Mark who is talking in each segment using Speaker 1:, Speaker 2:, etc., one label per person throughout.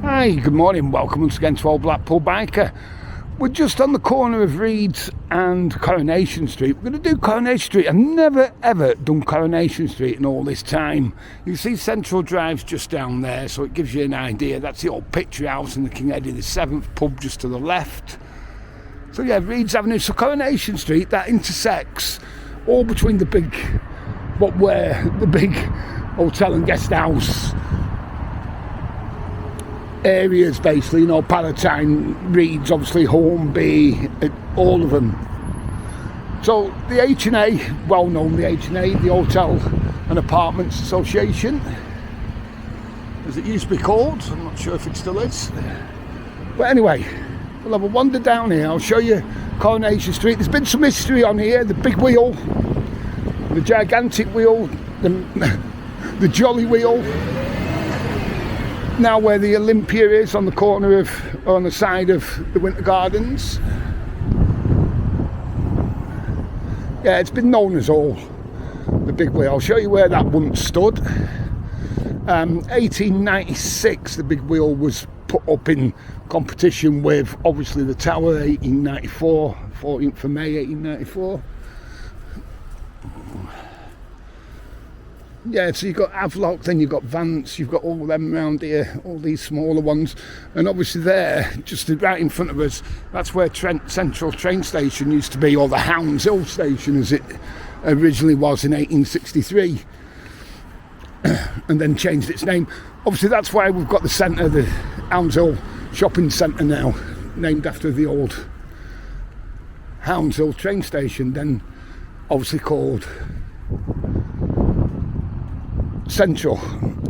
Speaker 1: Hi, good morning, welcome once again to Old Blackpool Biker. We're just on the corner of Reeds and Coronation Street. We're going to do Coronation Street. I've never ever done Coronation Street in all this time. You see Central Drive's just down there, so it gives you an idea. That's the old Picture House in the King Eddie VII pub just to the left. So yeah, Reeds Avenue, so Coronation Street, that intersects all between the big hotel and guest house areas, basically, you know, Palatine, Reeds, obviously Hornby, all of them. So the H&A, well known, the H&A, the Hotel and Apartments Association, as it used to be called. I'm not sure if it still is. But anyway, we'll have a wander down here. I'll show you Coronation Street. There's been some history on here. The big wheel, the gigantic wheel, the jolly wheel. Now where the Olympia is, on the corner of, on the side of the Winter Gardens. Yeah, it's been known as all the big wheel. I'll show you where that once stood. 1896, the big wheel was put up in competition with, obviously, the Tower. 1894, 14th of May 1894. Yeah, so you've got Havelock, then you've got Vance, you've got all them around here, all these smaller ones. And obviously there, just right in front of us, that's where Central train station used to be, or the Hounds Hill station as it originally was in 1863. And then changed its name. Obviously that's why we've got the centre, the Hounds Hill shopping centre now, named after the old Hounds Hill train station, then obviously called Central,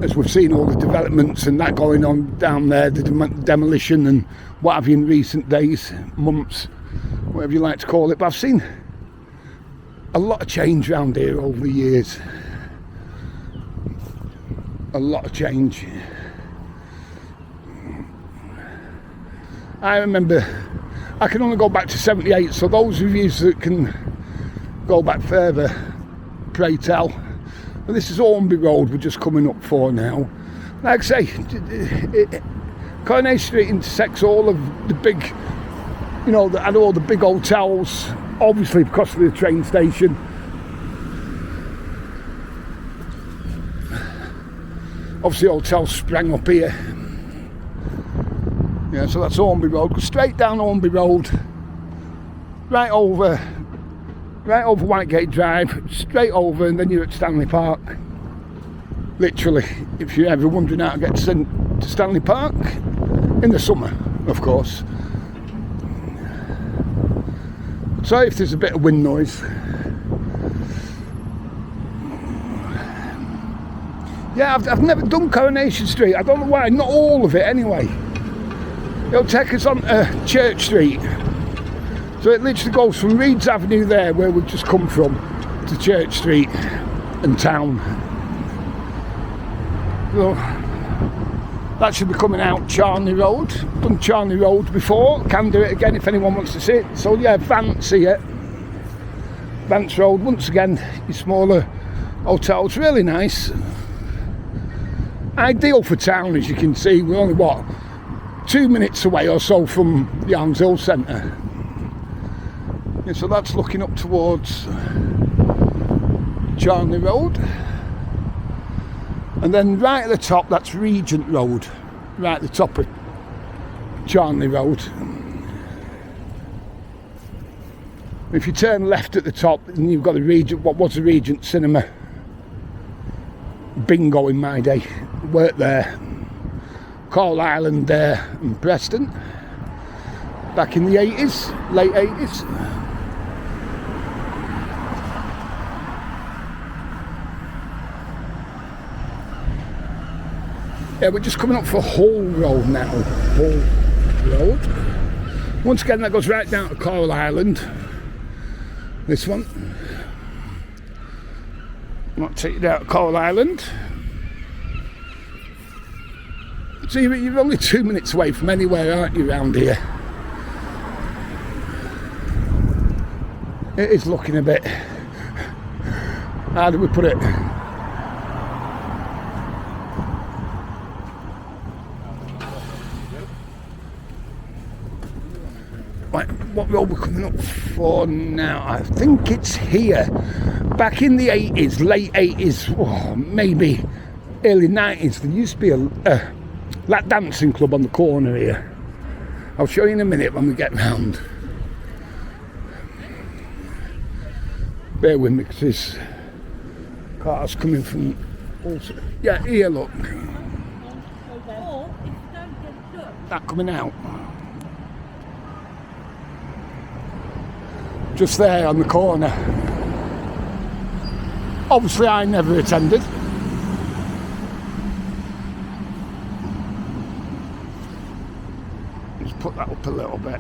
Speaker 1: as we've seen all the developments and that going on down there, the demolition and what have you in recent days, months, whatever you like to call it. But I've seen a lot of change around here over the years. A lot of change. I remember, I can only go back to 78, so those of you that can go back further, pray tell. Well, this is Hornby Road we're just coming up for now. Like I say, Coronation Street intersects all of the big, you know, and all the big hotels, obviously because of the train station. Obviously hotels sprang up here. Yeah, so that's Hornby Road. Go straight down Hornby Road, right over Whitegate Drive, straight over, and then you're at Stanley Park. Literally, if you're ever wondering how to get to Stanley Park, in the summer, of course. Sorry if there's a bit of wind noise. Yeah, I've never done Coronation Street. I don't know why, not all of it anyway. It'll take us on to Church Street. So it literally goes from Reeds Avenue there, where we've just come from, to Church Street and town. So that should be coming out Charnley Road. Done Charnley Road before, can do it again if anyone wants to see it. So yeah, Vance here. Vance Road, once again, your smaller hotels, really nice. Ideal for town, as you can see. We're only, 2 minutes away or so from the Hounds Hill Centre. Yeah, so that's looking up towards Charnley Road. And then right at the top, that's Regent Road. Right at the top of Charnley Road. If you turn left at the top, then you've got the Regent, what was the Regent Cinema. Bingo in my day. Worked there. Coral Island there in Preston. Back in the 80s, late 80s. Yeah, we're just coming up for Hull Road now. Hull Road. Once again, that goes right down to Coral Island. This one. I'll take you down to Coral Island. So you're only 2 minutes away from anywhere, aren't you, around here? It is looking a bit, how do we put it? Right, what road we're coming up for now? I think it's here. Back in the 80s, late 80s, maybe early 90s, there used to be a lap dancing club on the corner here. I'll show you in a minute when we get round. Bear with me, because there's cars coming from also. Yeah, here, look. That coming out. Just there on the corner. Obviously, I never attended. Just put that up a little bit.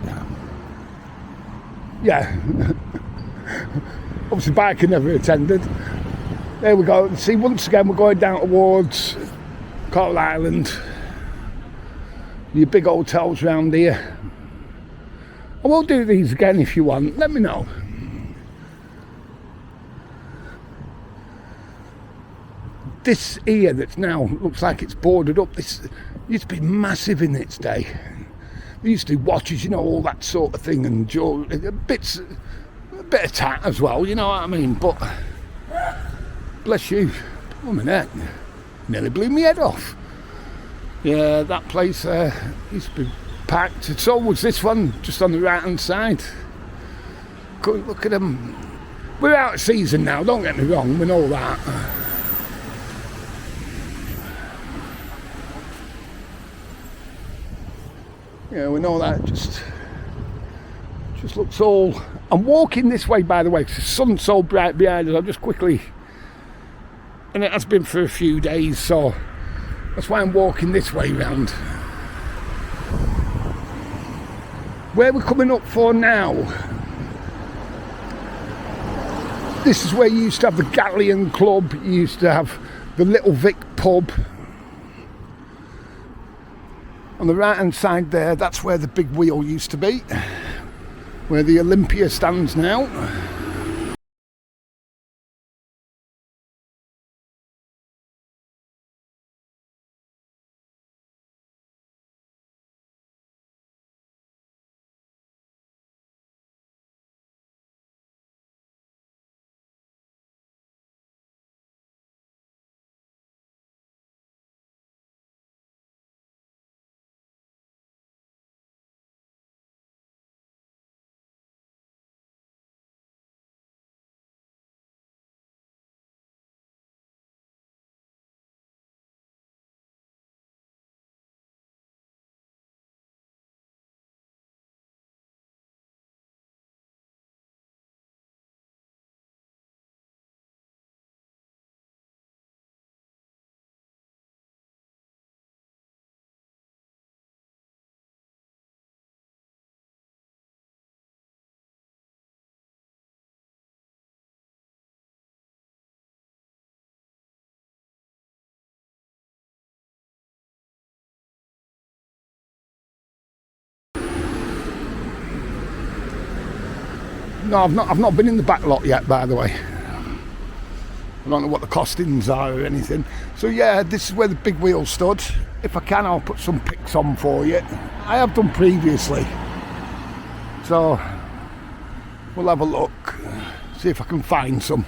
Speaker 1: Yeah. Obviously, biking never attended. There we go. See, once again, we're going down towards Coral Island. Your big hotels round here. I will do these again if you want. Let me know. This here that's now looks like it's boarded up. This used to be massive in its day. They used to do watches, you know, all that sort of thing, and jewelry, a bit of tat as well. You know what I mean? But bless you, oh my neck, nearly blew my head off. Yeah, that place used to be packed. So was this one, just on the right hand side. Look at them. We're out of season now, don't get me wrong, we know that. Yeah, we know that. Just looks all. I'm walking this way, by the way, because the sun's so bright behind us. I'm just quickly, and it has been for a few days, so that's why I'm walking this way round. Where we're coming up for now, this is where you used to have the Galleon Club, you used to have the Little Vic pub. On the right hand side there, that's where the big wheel used to be, where the Olympia stands now. No, I've not been in the back lot yet, by the way. I don't know what the costings are or anything. So yeah, this is where the big wheel stood. If I can, I'll put some pics on for you. I have done previously. So we'll have a look, see if I can find some.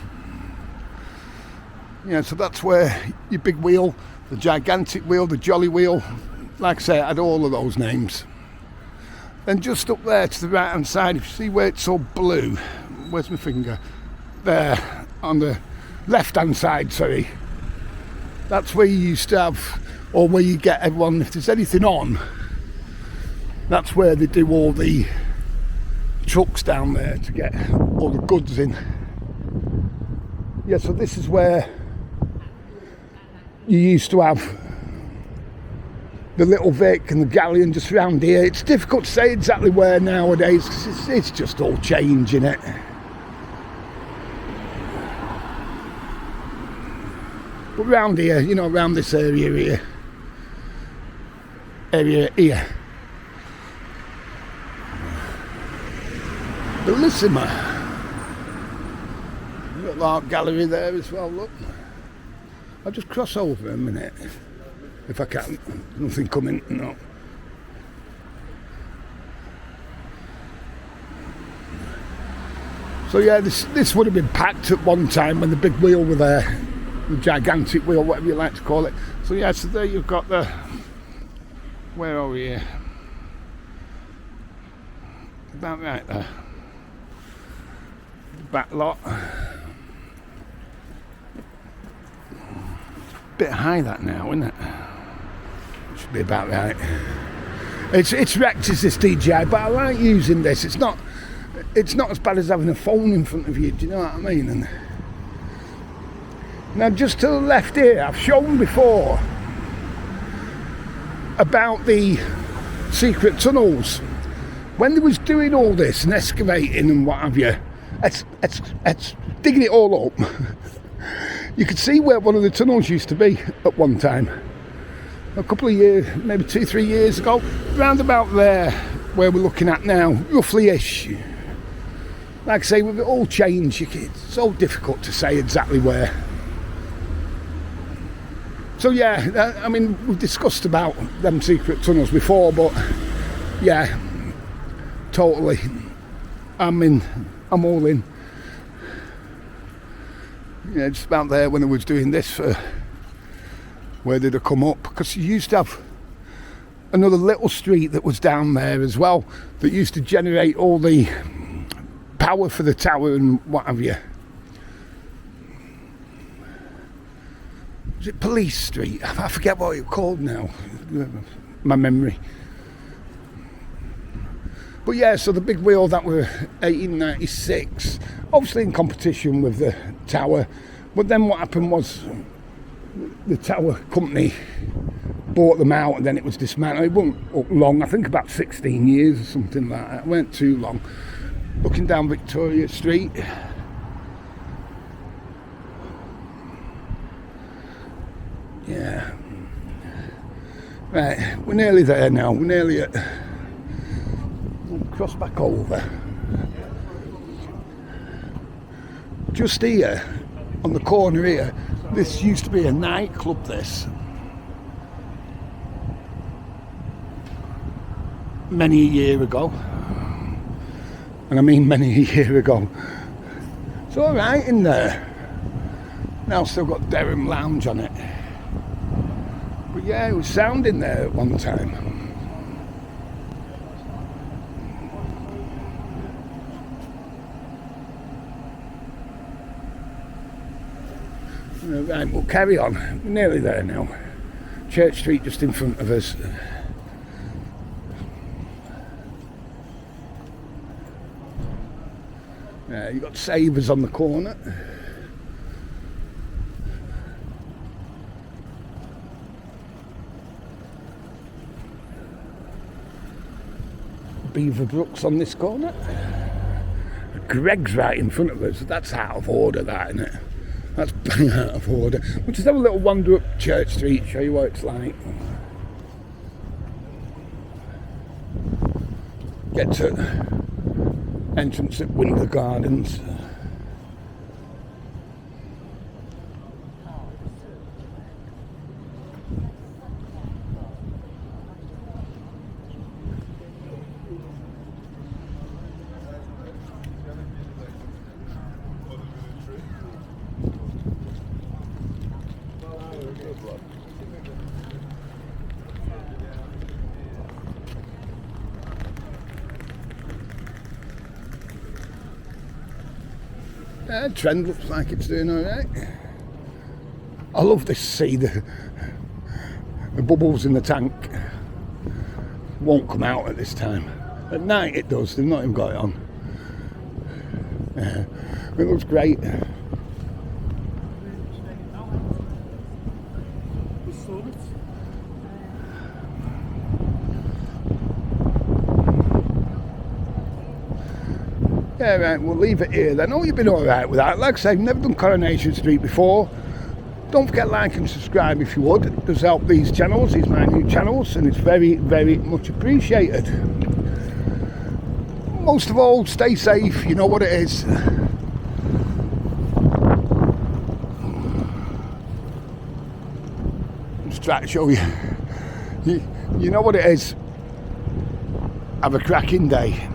Speaker 1: Yeah, so that's where your big wheel, the gigantic wheel, the jolly wheel, like I say, I had all of those names. Then just up there to the right hand side, if you see where it's all blue, where's my finger? There, on the left hand side, sorry. That's where you used to have, or where you get everyone, if there's anything on, that's where they do all the trucks down there to get all the goods in. Yeah, so this is where you used to have the Little Vic and the Galleon just around here. It's difficult to say exactly where nowadays, because it's just all changing it. But round here, you know, around this area here. Bellissima. Little art gallery there as well, look. I'll just cross over a minute, if I can. Nothing coming, no. So yeah, this would have been packed at one time when the big wheel were there, the gigantic wheel, whatever you like to call it. So yeah, so there you've got the, where are we here? About right there. The back lot. Bit high that now, isn't it? Should be about right. It's wrecked as this DJI, but I like using this. It's not as bad as having a phone in front of you, do you know what I mean? And now just to the left here, I've shown before about the secret tunnels. When they was doing all this and excavating and what have you, it's digging it all up, you could see where one of the tunnels used to be at one time. A couple of years, maybe 2-3 years ago, round about there where we're looking at now, roughly-ish. Like I say, with it all changed, it's so difficult to say exactly where. So yeah, I mean, we've discussed about them secret tunnels before, but yeah, totally, I'm all in. Yeah, just about there when I was doing this for where did I come up, because you used to have another little street that was down there as well that used to generate all the power for the tower and what have you. Was it Police Street? I forget what it's called now, my memory. But yeah, so the big wheel that were 1896, obviously in competition with the tower, but then what happened was the tower company bought them out and then it was dismantled. It wasn't up long, I think about 16 years or something like that. It weren't too long. Looking down Victoria Street. Yeah. Right, we're nearly there now. We're nearly at... We'll cross back over. Just here, on the corner here, this used to be a nightclub, this. Many a year ago. And I mean many a year ago. It's alright in there. Now still got Durham Lounge on it. But yeah, it was sound in there at one time. Right, we'll carry on. We're nearly there now. Church Street just in front of us. You've got Savers on the corner. Beaverbrook's on this corner. Greg's right in front of us. That's out of order, that, isn't it? That's bang out of order. We'll just have a little wander up Church Street, show you what it's like. Get to entrance at Windsor Gardens. Trend looks like it's doing alright. I love this sea, the bubbles in the tank won't come out at this time. At night it does, they've not even got it on. It looks great. Yeah, right, we'll leave it here then. Oh, you've been alright with that. Like I say, I've never done Coronation Street before. Don't forget like and subscribe if you would. It does help these channels, these my new channels, and it's very, very much appreciated. Most of all, stay safe, you know what it is. Just try to show you. You know what it is. Have a cracking day.